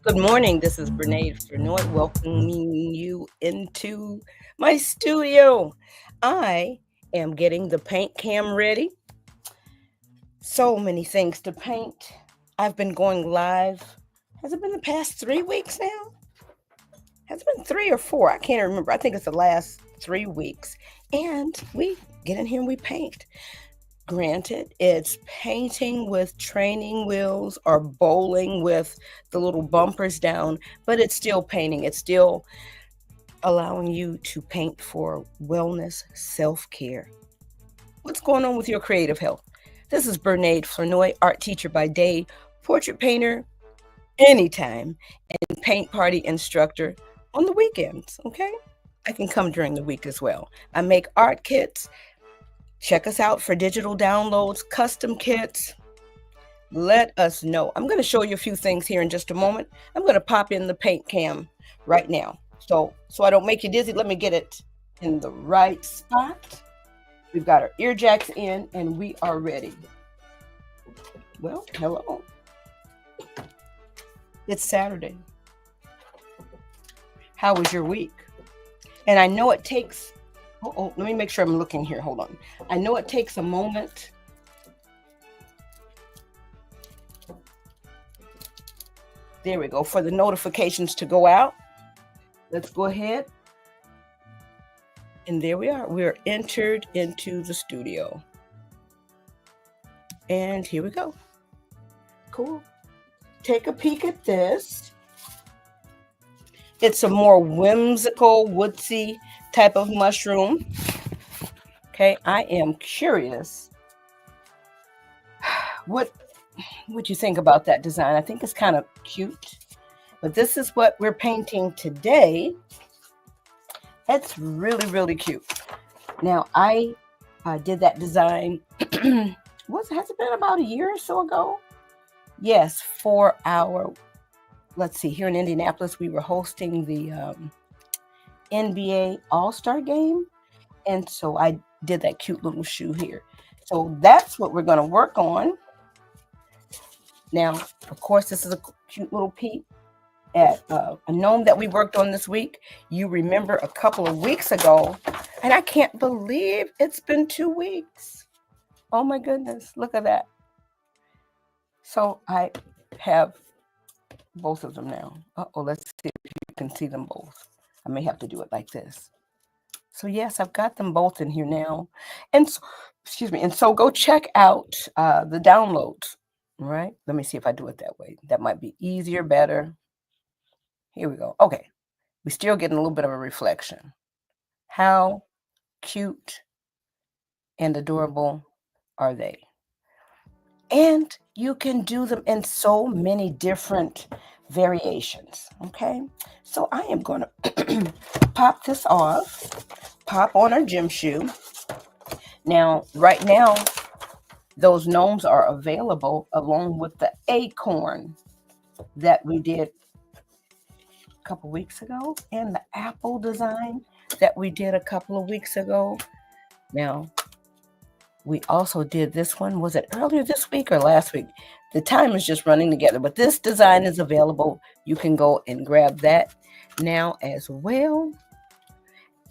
Good morning. This is Brene Fernord welcoming you into my studio. I am getting the paint cam ready. So many things to paint. I've been going live. Has it been the past 3 weeks now? Has it been 3 or 4? I can't remember. I think it's the last 3 weeks. And we get in here and we paint. Granted, it's painting with training wheels or bowling with the little bumpers down, but it's still painting. It's still allowing you to paint for wellness, self care. What's going on with your creative health? This is Bernade Flournoy, art teacher by day, portrait painter anytime, and paint party instructor on the weekends. Okay? I can come during the week as well. I make art kits. Check us out for digital downloads, custom kits. Let us know. I'm going to show you a few things here in just a moment. I'm going to pop in the paint cam right now. So I don't make you dizzy, let me get it in the right spot. We've got our ear jacks in and we are ready. Well, hello. It's Saturday. How was your week? And I know it takes let me make sure I'm looking here. Hold on. I know it takes a moment. There we go. For the notifications to go out. Let's go ahead. And there we are. We're entered into the studio. And here we go. Cool. Take a peek at this. It's a more whimsical, woodsy type of mushroom. Okay, I am curious what you think about that design. I think it's kind of cute, but this is what we're painting today. It's really, really cute. Now, I did that design, has it been about a year or so ago? Yes, for our, let's see, here in Indianapolis, we were hosting the NBA All-Star game. And so I did that cute little shoe here. So that's what we're going to work on. Now, of course, this is a cute little peek at a gnome that we worked on this week. You remember a couple of weeks ago, and I can't believe it's been 2 weeks. Oh my goodness, look at that. So I have both of them now. Let's see if you can see them both. I may have to do it like this. So yes, I've got them both in here now. And so, and so go check out the downloads. All right, let me see if I do it that way. That might be easier, better. Here we go. Okay, we're still getting a little bit of a reflection. How cute and adorable are they? And you can do them in so many different variations. Okay, so I am going to pop this off, pop on our gym shoe. Now, right now, those gnomes are available along with the acorn that we did a couple weeks ago and the apple design that we did a couple of weeks ago. Now, we also did this one. Was it earlier this week or last week? The time is just running together, but this design is available. You can go and grab that now as well.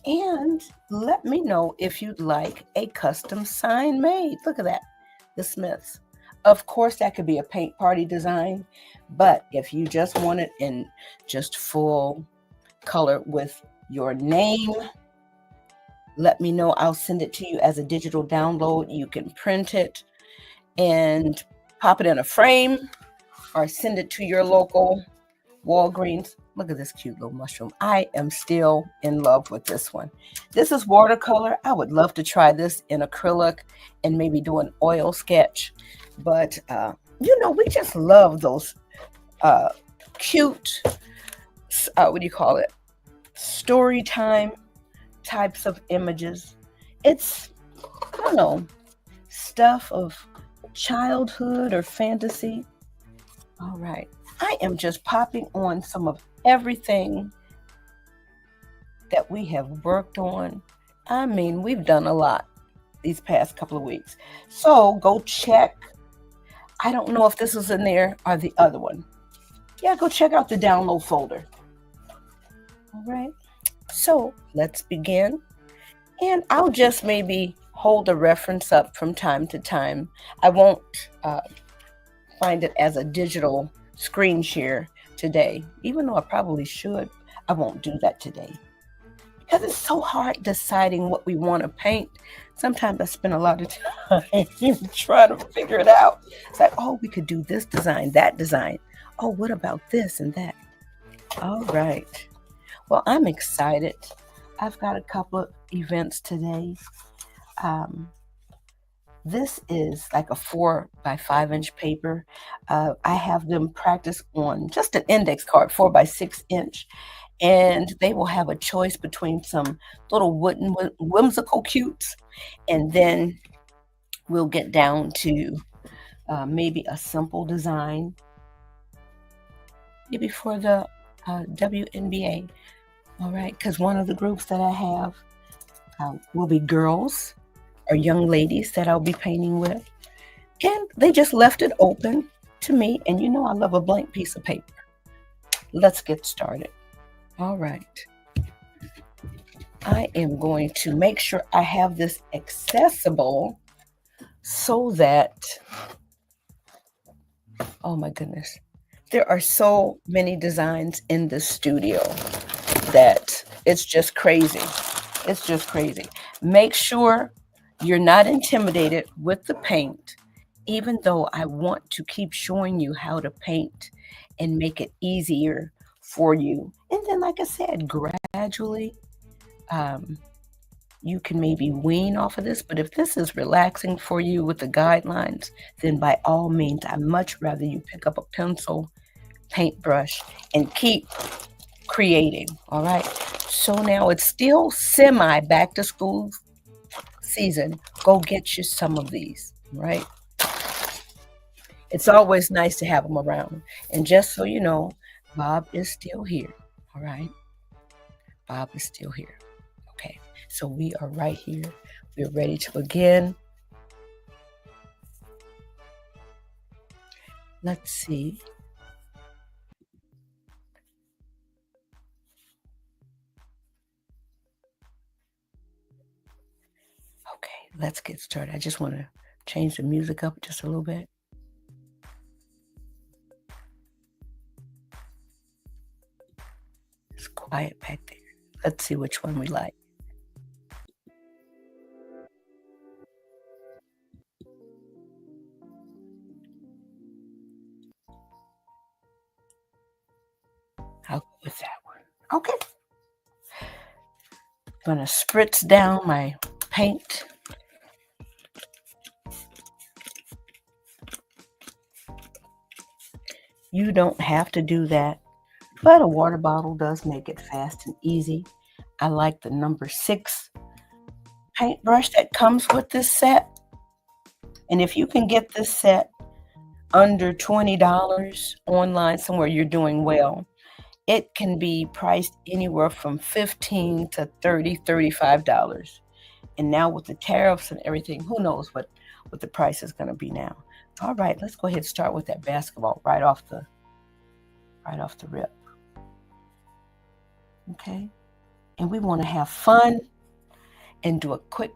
And let me know if you'd like a custom sign made. Look at that, the Smiths. Of course, that could be a paint party design, but if you just want it in just full color with your name, let me know. I'll send it to you as a digital download. You can print it and pop it in a frame or send it to your local Walgreens. Look at this cute little mushroom. I am still in love with this one. This is watercolor. I would love to try this in acrylic and maybe do an oil sketch. But, we just love those cute, story time types of images. It's, stuff of childhood or fantasy. All right. I am just popping on some of everything that we have worked on. I mean, we've done a lot these past couple of weeks. So go check. I don't know if this was in there or the other one. Yeah, go check out the download folder. All right. So let's begin. And I'll just maybe hold a reference up from time to time. I won't find it as a digital screen share today, even though I probably should. I won't do that today because it's so hard deciding what we want to paint. Sometimes I spend a lot of time trying to figure it out. It's like, oh, we could do this design, that design. Oh, what about this and that? All right. Well, I'm excited. I've got a couple of events today. This is like a 4 by 5 inch paper. I have them practice on just an index card, 4 by 6 inch, and they will have a choice between some little wooden whimsical cutes, and then we'll get down to maybe a simple design, maybe for the WNBA. All right, because one of the groups that I have will be girls or young ladies that I'll be painting with. And they just left it open to me. And you know, I love a blank piece of paper. Let's get started. All right. I am going to make sure I have this accessible so that, oh my goodness, there are so many designs in the studio that it's just crazy. It's just crazy. Make sure you're not intimidated with the paint, even though I want to keep showing you how to paint and make it easier for you. And then, like I said, gradually, you can maybe wean off of this. But if this is relaxing for you with the guidelines, then by all means, I'd much rather you pick up a pencil, paintbrush, and keep creating. All right. So now it's still semi back to school season. Go get you some of these, right? It's always nice to have them around. And just so you know, Bob is still here. All right. Bob is still here. Okay. So we are right here. We're ready to begin. Let's see. Okay, let's get started. I just want to change the music up just a little bit. It's quiet back there. Let's see which one we like. I'll go with that one. Okay. I'm going to spritz down my paint. You don't have to do that, but a water bottle does make it fast and easy. I like the number 6 paintbrush that comes with this set. And if you can get this set under $20 online somewhere, you're doing well. It can be priced anywhere from $15 to $30, $35. And now with the tariffs and everything, who knows what the price is going to be now. All right, let's go ahead and start with that basketball right off the rip. Okay. And we want to have fun and do a quick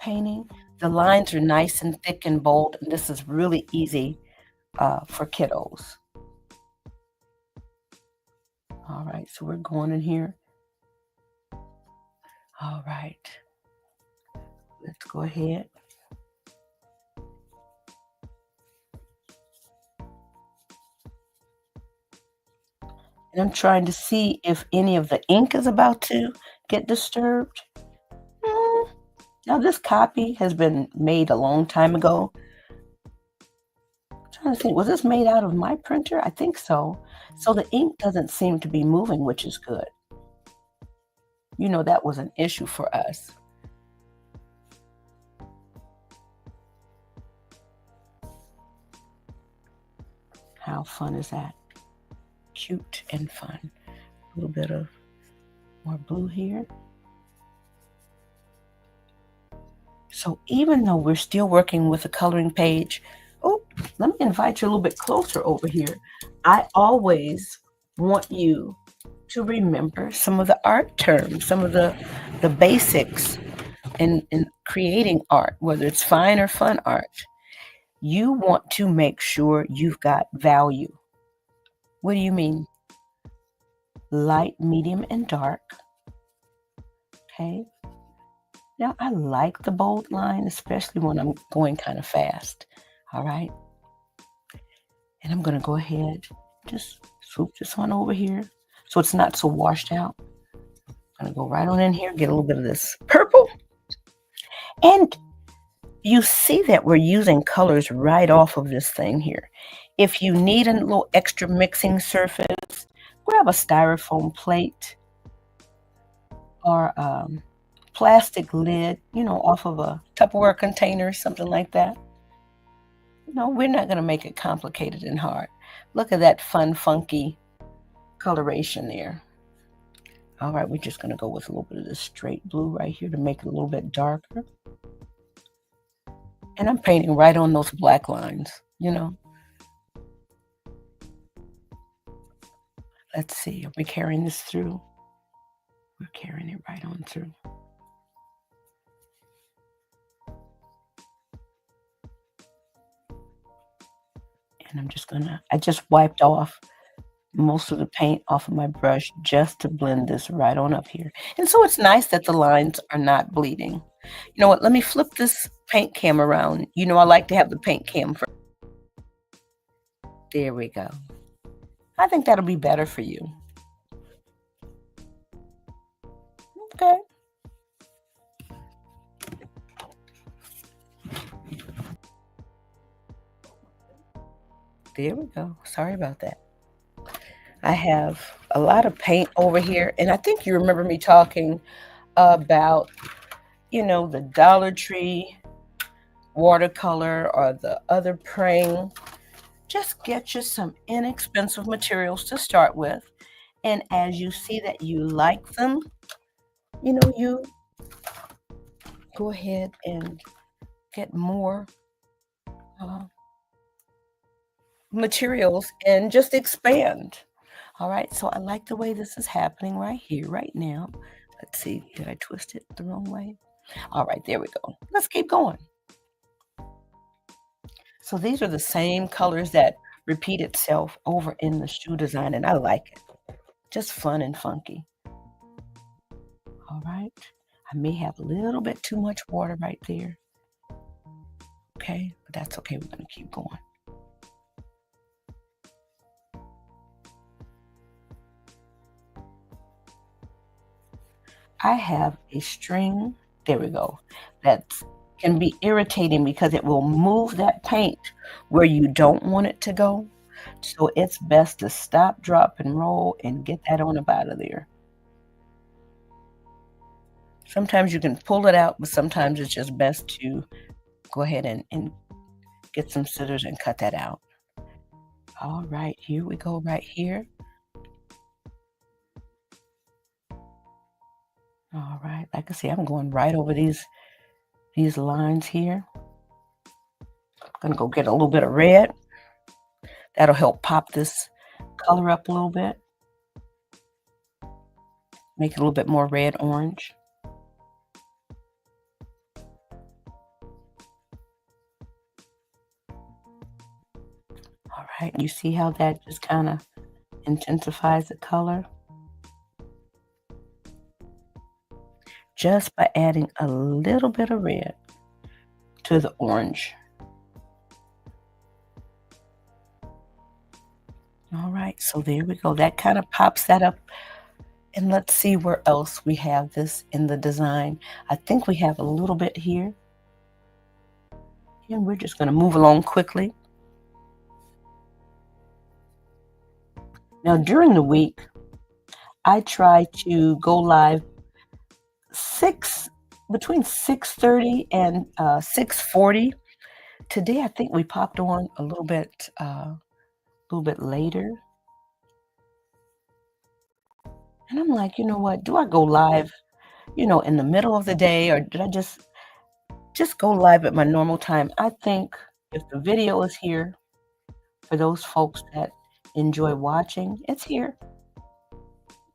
painting. The lines are nice and thick and bold, and this is really easy for kiddos. All right, so we're going in here. All right, let's go ahead. And I'm trying to see if any of the ink is about to get disturbed. Now, this copy has been made a long time ago. I'm trying to think, was this made out of my printer? I think so. So the ink doesn't seem to be moving, which is good. You know, that was an issue for us. How fun is that? Cute and fun. A little bit of more blue here. So even though we're still working with a coloring page, oh, let me invite you a little bit closer over here. I always want you to remember some of the art terms, some of the basics in creating art, whether it's fine or fun art. You want to make sure you've got value. What do you mean? Light, medium, and dark. Okay. Now, I like the bold line, especially when I'm going kind of fast. All right. And I'm going to go ahead, just swoop this on over here so it's not so washed out. I'm going to go right on in here, get a little bit of this purple. And you see that we're using colors right off of this thing here. If you need a little extra mixing surface, grab a styrofoam plate or plastic lid, off of a Tupperware container, something like that. No, we're not going to make it complicated and hard. Look at that fun, funky coloration there. All right, we're just going to go with a little bit of this straight blue right here to make it a little bit darker. And I'm painting right on those black lines, Let's see, are we carrying this through? We're carrying it right on through. And I just wiped off most of the paint off of my brush just to blend this right on up here. And so it's nice that the lines are not bleeding. You know what? Let me flip this paint cam around. I like to have the paint cam first. There we go. I think that'll be better for you. Okay. There we go. Sorry about that. I have a lot of paint over here, and I think you remember me talking about, the Dollar Tree watercolor or the other praying. Just get you some inexpensive materials to start with, and as you see that you like them, you go ahead and get more materials and just expand. All right, so I like the way this is happening right here, right now. Let's see, did I twist it the wrong way? All right, there we go. Let's keep going. So these are the same colors that repeat itself over in the shoe design, and I like it. Just fun and funky. All right, I may have a little bit too much water right there. Okay, but that's okay, we're gonna keep going. I have a string, there we go, that can be irritating because it will move that paint where you don't want it to go. So it's best to stop, drop, and roll and get that on up out of there. Sometimes you can pull it out, but sometimes it's just best to go ahead and get some scissors and cut that out. All right, here we go right here. All right, like I say, I'm going right over these lines here. I'm gonna go get a little bit of red. That'll help pop this color up a little bit. Make it a little bit more red-orange. All right, you see how that just kind of intensifies the color? Just by adding a little bit of red to the orange. All right, so there we go. That kind of pops that up. And let's see where else we have this in the design. I think we have a little bit here. And we're just going to move along quickly. Now, during the week, I try to go live between 6:30 and 6:40. Today, I think we popped on a little bit later. And I'm like, you know what? Do I go live, in the middle of the day, or did I just just go live at my normal time. I think if the video is here for those folks that enjoy watching, it's here.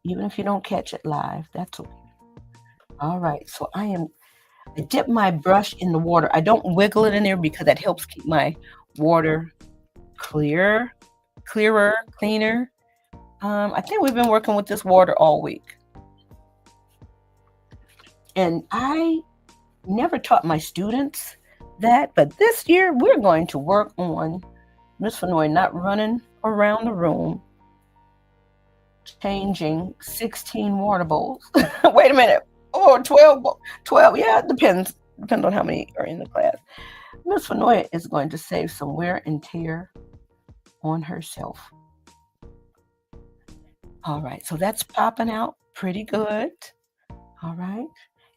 Even if you don't catch it live, that's okay. All right, so I dip my brush in the water. I don't wiggle it in there because that helps keep my water clearer. Cleaner. I think we've been working with this water all week. And I never taught my students that, but this year we're going to work on Miss Fenoy not running around the room changing 16 water bowls. Wait a minute. Oh, 12. Yeah, it depends on how many are in the class. Miss Fenoy is going to save some wear and tear on herself. All right, so that's popping out pretty good. All right,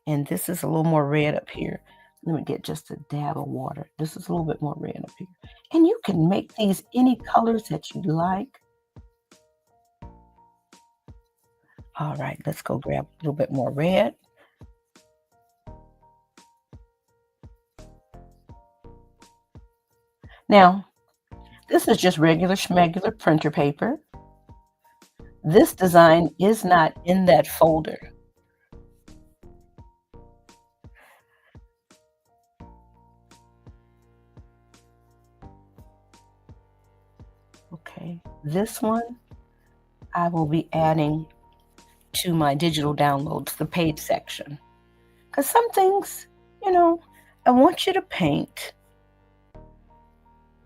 and this is a little more red up here. Let me get just a dab of water. This is a little bit more red up here. And you can make these any colors that you like. All right, let's go grab a little bit more red. Now, this is just regular schmegular printer paper. This design is not in that folder. Okay, this one I will be adding to my digital downloads, the paid section. Because some things, I want you to paint.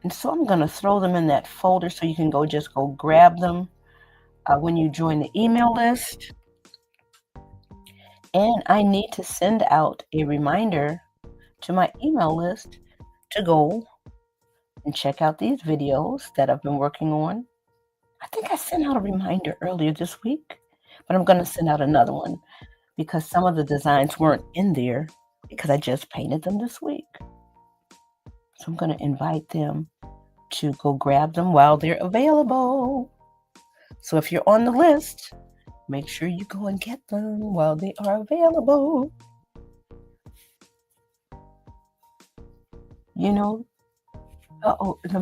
And so I'm going to throw them in that folder so you can just go grab them when you join the email list. And I need to send out a reminder to my email list to go and check out these videos that I've been working on. I think I sent out a reminder earlier this week, but I'm going to send out another one because some of the designs weren't in there because I just painted them this week. So I'm going to invite them to go grab them while they're available. So if you're on the list, make sure you go and get them while they are available. Let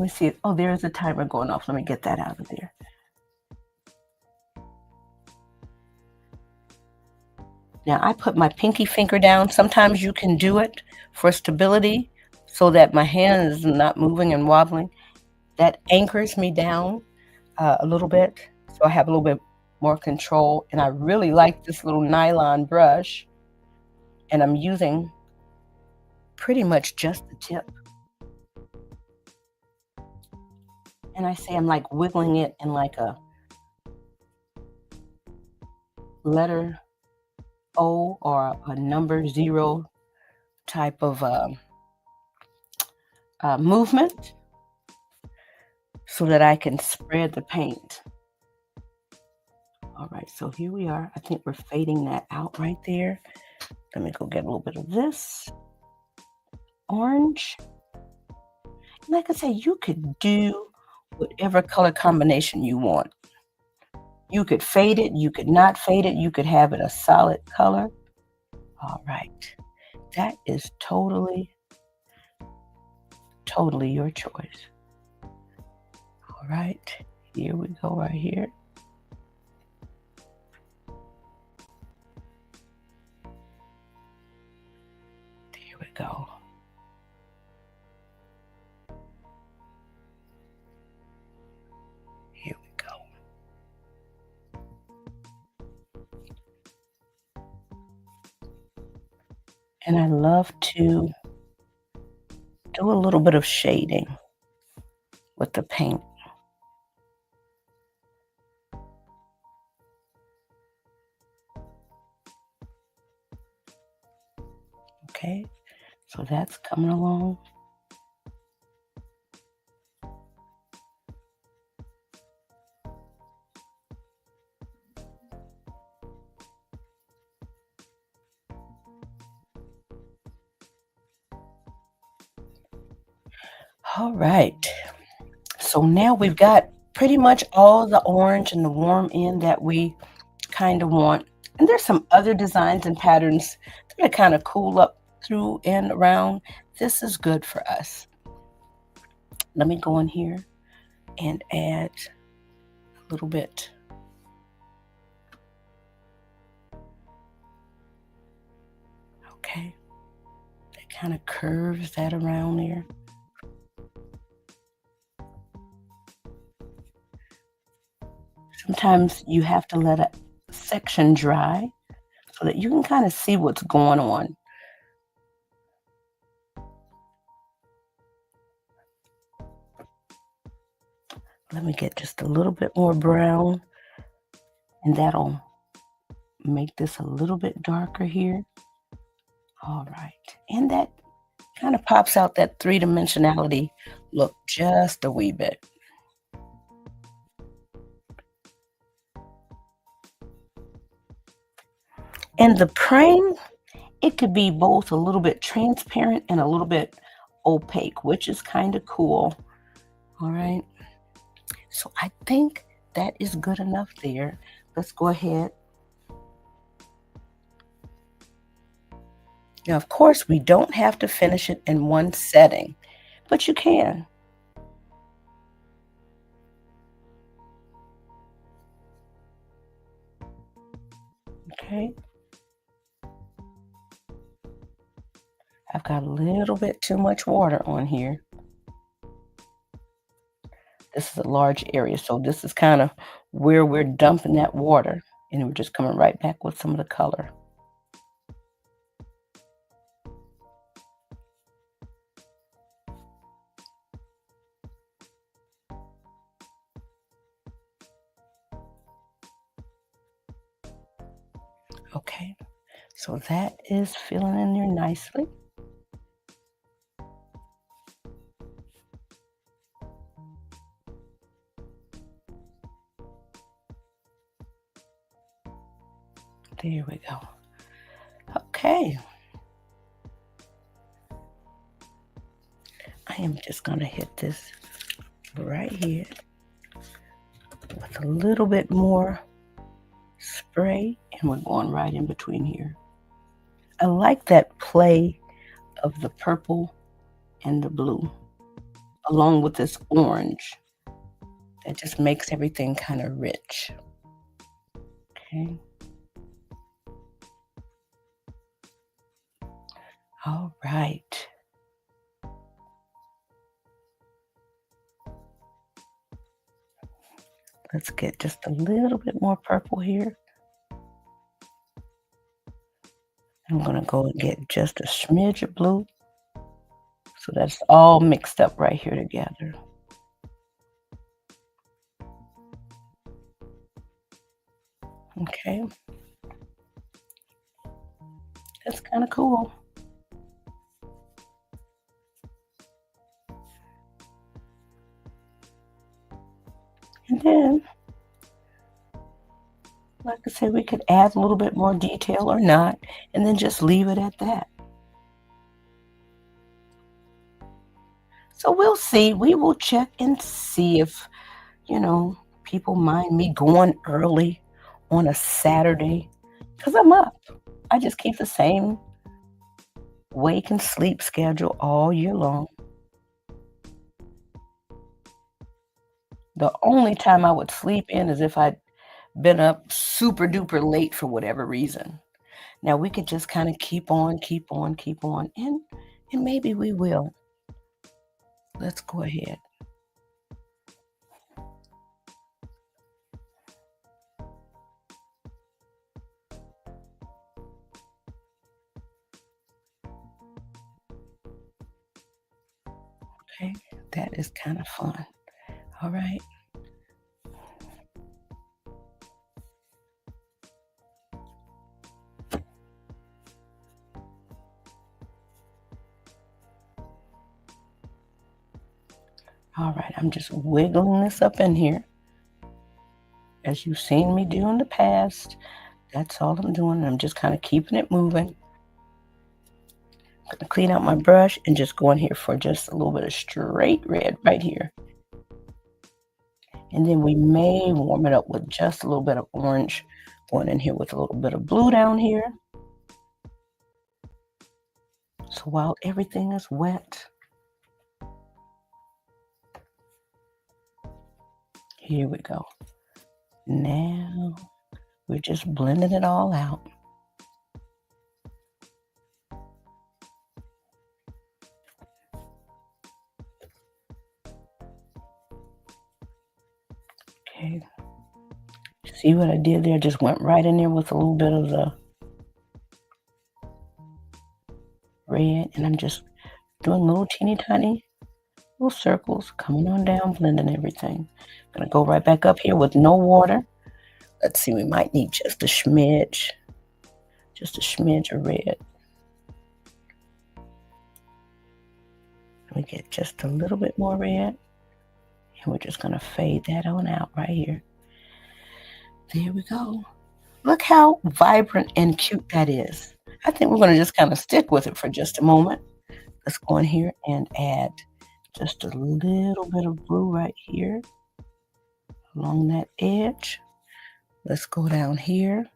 me see. Oh, there's a timer going off. Let me get that out of there. Now, I put my pinky finger down. Sometimes you can do it for stability so that my hand is not moving and wobbling. That anchors me down a little bit, so I have a little bit more control. And I really like this little nylon brush, and I'm using pretty much just the tip. And I say I'm like wiggling it in like a letter O or a number 0 type of movement so that I can spread the paint. All right, so here we are. I think we're fading that out right there. Let me go get a little bit of this orange. Like I say, you could do whatever color combination you want. You could fade it, you could not fade it, you could have it a solid color. All right, that is totally your choice. All right, here we go right here. There we go. Here we go. And I love to do a little bit of shading with the paint. Okay, so that's coming along. All right, so now we've got pretty much all the orange and the warm end that we kind of want. And there's some other designs and patterns that are kind of cool up through and around, this is good for us. Let me go in here and add a little bit. Okay, that kind of curves that around there. Sometimes you have to let a section dry so that you can kind of see what's going on. Let me get just a little bit more brown, and that'll make this a little bit darker here. All right, and that kind of pops out that three-dimensionality look just a wee bit. And the praying, it could be both a little bit transparent and a little bit opaque, which is kind of cool. All right. So I think that is good enough there. Let's go ahead. Now, of course, we don't have to finish it in one setting, but you can. Okay. I've got a little bit too much water on here. This is a large area, so this is kind of where we're dumping that water, and we're just coming right back with some of the color. Okay, so that is filling in there nicely. There we go. Okay. I am just going to hit this right here with a little bit more spray, and we're going right in between here. I like that play of the purple and the blue along with this orange. That just makes everything kind of rich. Okay. All right. Let's get just a little bit more purple here. I'm going to go and get just a smidge of blue. So that's all mixed up right here together. Okay. That's kind of cool. And then, like I said, we could add a little bit more detail or not, and then just leave it at that. So we'll see. We will check and see if, people mind me going early on a Saturday because I'm up. I just keep the same wake and sleep schedule all year long. The only time I would sleep in is if I'd been up super duper late for whatever reason. Now we could just kind of keep on, keep on, keep on, and maybe we will. Let's go ahead. Okay, that is kind of fun. All right. All right, I'm just wiggling this up in here. As you've seen me do in the past, that's all I'm doing. I'm just kind of keeping it moving. I'm going to clean out my brush and just go in here for just a little bit of straight red right here. And then we may warm it up with just a little bit of orange, going in here with a little bit of blue down here. So while everything is wet, here we go. Now we're just blending it all out. Okay. See what I did there? Just went right in there with a little bit of the red, and I'm just doing little teeny tiny little circles, coming on down, blending everything. Gonna go right back up here with no water. Let's see, we might need just a smidge of red. We get just a little bit more red, and we're just gonna fade that on out right here. There we go. Look how vibrant and cute that is. I think we're gonna just kind of stick with it for just a moment. Let's go in here and add just a little bit of blue right here along that edge. Let's go down here,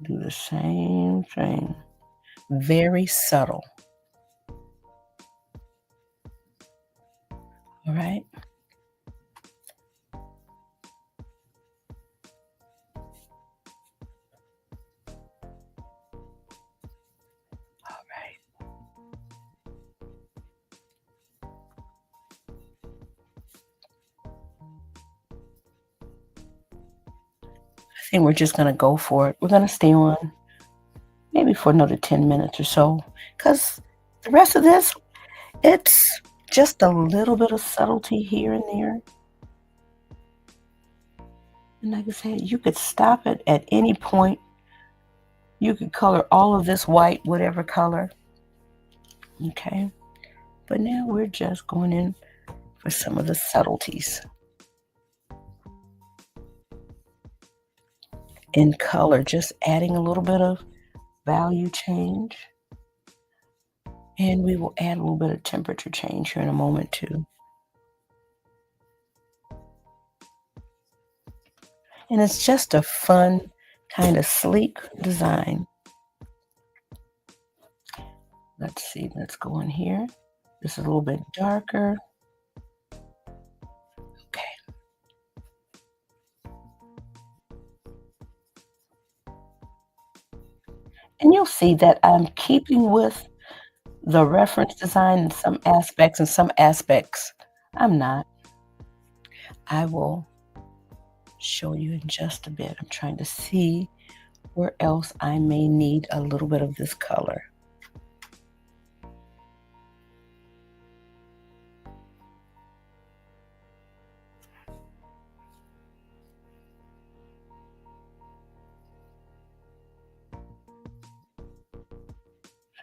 do the same thing. Very subtle. All right. All right. I think we're just gonna go for it. We're gonna stay on maybe for another 10 minutes or so, because the rest of this, it's just a little bit of subtlety here and there. And like I said, you could stop it at any point. You could color all of this white, whatever color. Okay. But now we're just going in for some of the subtleties. In color, just adding a little bit of value change. And we will add a little bit of temperature change here in a moment too. And it's just a fun, kind of sleek design. Let's see, let's go in here. This is a little bit darker. Okay. And you'll see that I'm keeping with the reference design in some aspects, and some aspects I'm not. I will show you in just a bit. I'm trying to see where else I may need a little bit of this color.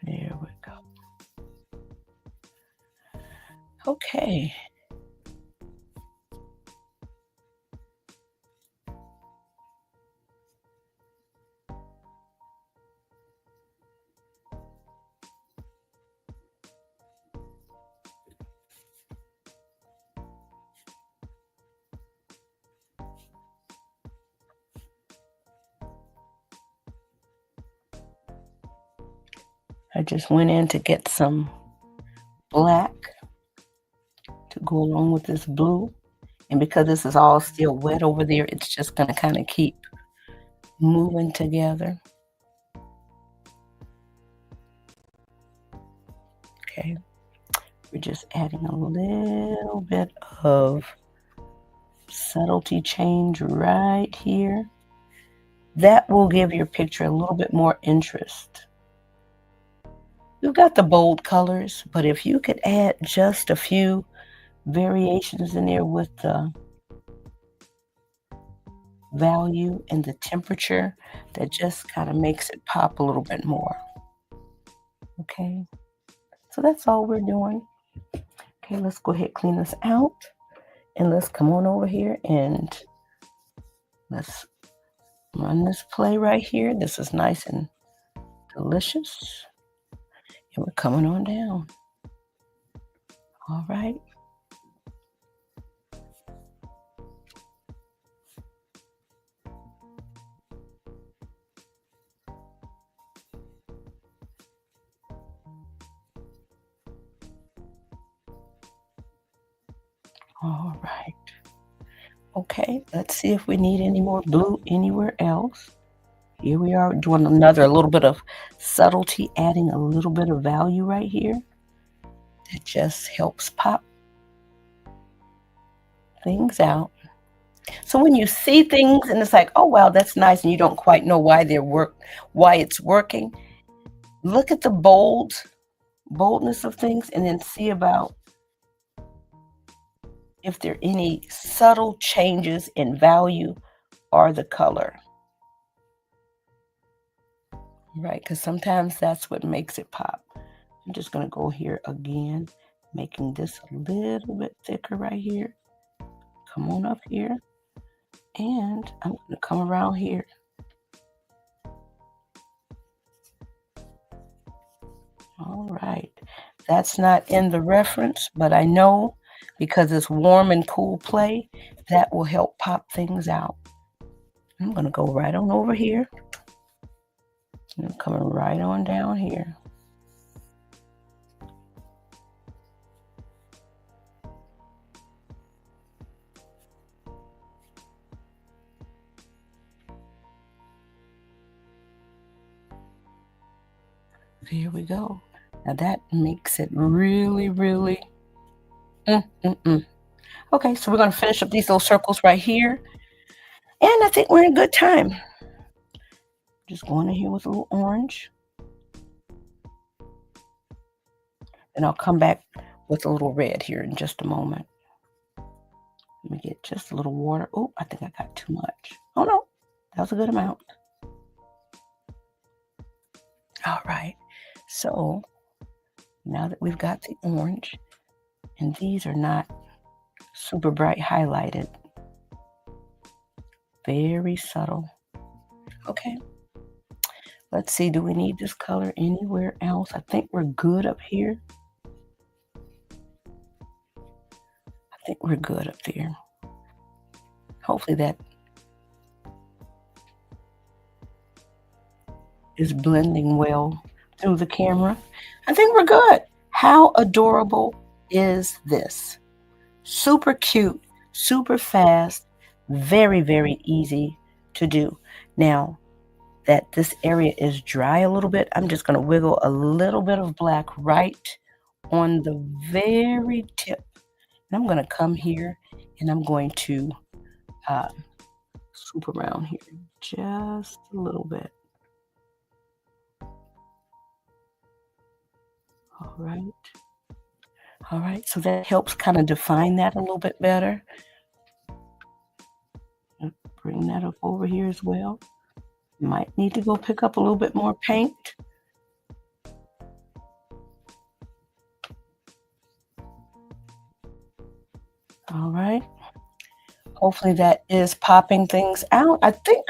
There we go. Okay. I just went in to get some black to go along with this blue. And because this is all still wet over there, it's just going to kind of keep moving together. Okay. We're just adding a little bit of subtlety change right here. That will give your picture a little bit more interest. You've got the bold colors, but if you could add just a few variations in there with the value and the temperature, that just kind of makes it pop a little bit more. Okay, so that's all we're doing. Okay, let's go ahead, clean this out, and let's come on over here and let's run this play right here. This is nice and delicious. And we're coming on down. All right. All right. Okay, let's see if we need any more blue anywhere else. Here we are doing another little bit of subtlety, adding a little bit of value right here. That just helps pop things out. So when you see things and it's like, oh wow, that's nice, and you don't quite know why why it's working, look at the boldness of things, and then see about if there are any subtle changes in value or the color. Right, because sometimes that's what makes it pop. I'm just going to go here again, making this a little bit thicker right here. Come on up here. And I'm going to come around here. All right. That's not in the reference, but I know because it's warm and cool play, that will help pop things out. I'm going to go right on over here. And I'm coming right on down here. Here we go. Now that makes it really, really. Okay, so we're going to finish up these little circles right here. And I think we're in good time. Just going in here with a little orange. And I'll come back with a little red here in just a moment. Let me get just a little water. Oh, I think I got too much. Oh no, that was a good amount. All right, so now that we've got the orange, and these are not super bright highlighted, very subtle. Okay, let's see, do we need this color anywhere else? I think we're good up here. I think we're good up there. Hopefully that is blending well through the camera. I think we're good. How adorable is this? Super cute, super fast, very, very easy to do. Now that this area is dry a little bit, I'm just going to wiggle a little bit of black right on the very tip. And I'm going to come here and I'm going to swoop around here just a little bit. All right. All right, so that helps kind of define that a little bit better. Bring that up over here as well. Might need to go pick up a little bit more paint. All right. Hopefully that is popping things out. I think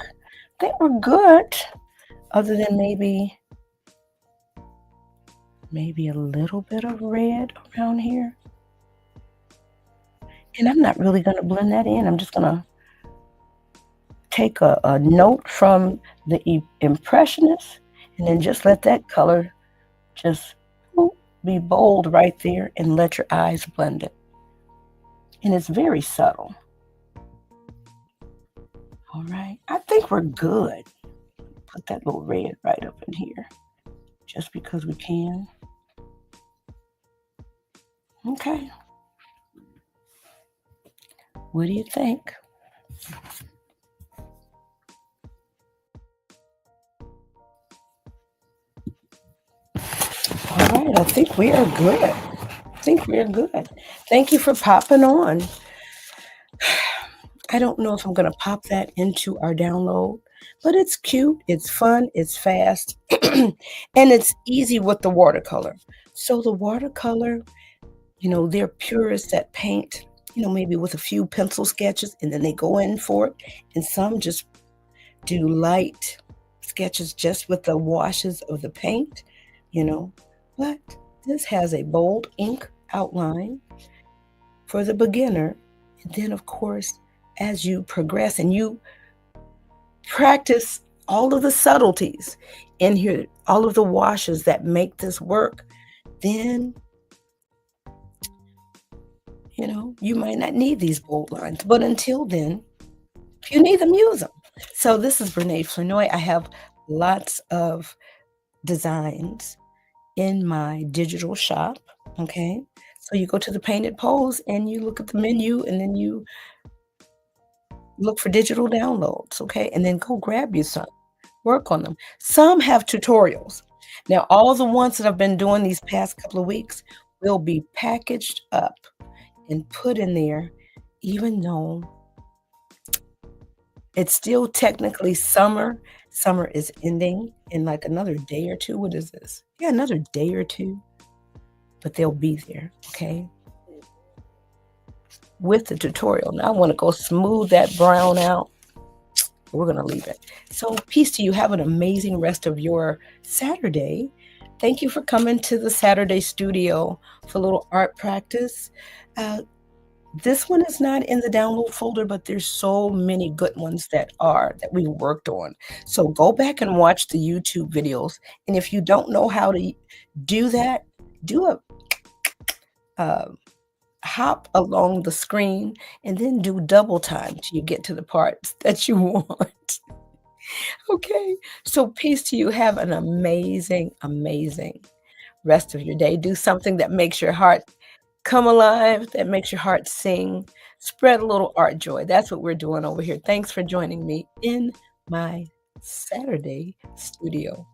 we're good, other than maybe a little bit of red around here. And I'm not really going to blend that in. I'm just going to take a note from the Impressionist and then just let that color just be bold right there and let your eyes blend it. And it's very subtle. All right, I think we're good. Put that little red right up in here just because we can. Okay. What do you think? All right, I think we are good. Thank you for popping on. I don't know if I'm going to pop that into our download, but it's cute, it's fun, it's fast, and it's easy with the watercolor. So the watercolor, they're purists that paint, maybe with a few pencil sketches, and then they go in for it. And some just do light sketches just with the washes of the paint, But this has a bold ink outline for the beginner. And then, of course, as you progress and you practice all of the subtleties in here, all of the washes that make this work, then, you might not need these bold lines, but until then, if you need them, use them. So this is Brene Flanoy. I have lots of designs in my digital shop, okay? So you go to the Painted Pose and you look at the menu and then you look for digital downloads, okay? And then go grab you some, work on them. Some have tutorials. Now, all the ones that I've been doing these past couple of weeks will be packaged up and put in there, even though it's still technically summer. Summer is ending in like another day or two. What is this? Yeah, another day or two, but they'll be there, okay? With the tutorial. Now I want to go smooth that brown out. We're going to leave it. So peace to you. Have an amazing rest of your Saturday. Thank you for coming to the Saturday studio for a little art practice. This one is not in the download folder, but there's so many good ones that we worked on. So go back and watch the YouTube videos. And if you don't know how to do that, do a hop along the screen and then do double time till you get to the parts that you want. Okay. So peace to you. Have an amazing, amazing rest of your day. Do something that makes your heart come alive, that makes your heart sing. Spread a little art joy. That's what we're doing over here. Thanks for joining me in my Saturday studio.